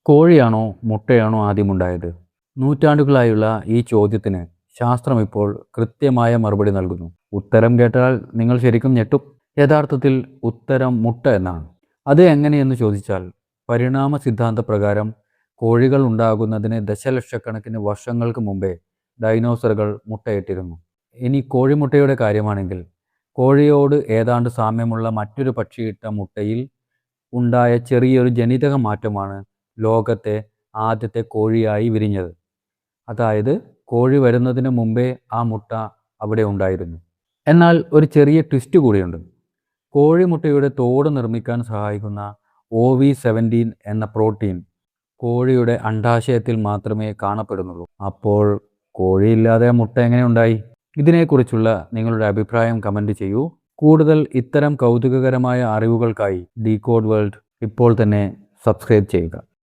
കോഴിയാണോ മുട്ടയാണോ ആദ്യമുണ്ടായത്? നൂറ്റാണ്ടുകളായുള്ള ഈ ചോദ്യത്തിന് ശാസ്ത്രം ഇപ്പോൾ കൃത്യമായ മറുപടി നൽകുന്നു. ഉത്തരം കേട്ടാൽ നിങ്ങൾ ശരിക്കും ഞെട്ടും. യഥാർത്ഥത്തിൽ ഉത്തരം മുട്ട എന്നാണ്. അത് എങ്ങനെയെന്ന് ചോദിച്ചാൽ, പരിണാമ സിദ്ധാന്ത പ്രകാരം കോഴികൾ ഉണ്ടാകുന്നതിന് ദശലക്ഷക്കണക്കിന് വർഷങ്ങൾക്ക് മുമ്പേ ഡൈനോസറുകൾ മുട്ടയിട്ടിരുന്നു. ഇനി കോഴിമുട്ടയുടെ കാര്യമാണെങ്കിൽ, കോഴിയോട് ഏതാണ്ട് സാമ്യമുള്ള മറ്റൊരു പക്ഷിയിട്ട മുട്ടയിൽ ഉണ്ടായ ചെറിയൊരു ജനിതക മാറ്റമാണ് ലോകത്തെ ആദ്യത്തെ കോഴിയായി വിരിഞ്ഞത്. അതായത് കോഴി വരുന്നതിന് മുമ്പേ ആ മുട്ട അവിടെ ഉണ്ടായിരുന്നു. എന്നാൽ ഒരു ചെറിയ ട്വിസ്റ്റ് കൂടിയുണ്ട്. കോഴിമുട്ടയുടെ തോട് നിർമ്മിക്കാൻ സഹായിക്കുന്ന OV17 എന്ന പ്രോട്ടീൻ കോഴിയുടെ അണ്ഡാശയത്തിൽ മാത്രമേ കാണപ്പെടുന്നുള്ളൂ. അപ്പോൾ കോഴിയില്ലാതെ മുട്ട എങ്ങനെ ഉണ്ടായി? ഇതിനെക്കുറിച്ചുള്ള നിങ്ങളുടെ അഭിപ്രായം കമൻറ്റ് ചെയ്യൂ. കൂടുതൽ ഇത്തരം കൗതുകകരമായ അറിവുകൾക്കായി ഡീകോഡ് വേൾഡ് ഇപ്പോൾ തന്നെ സബ്സ്ക്രൈബ് ചെയ്യുക.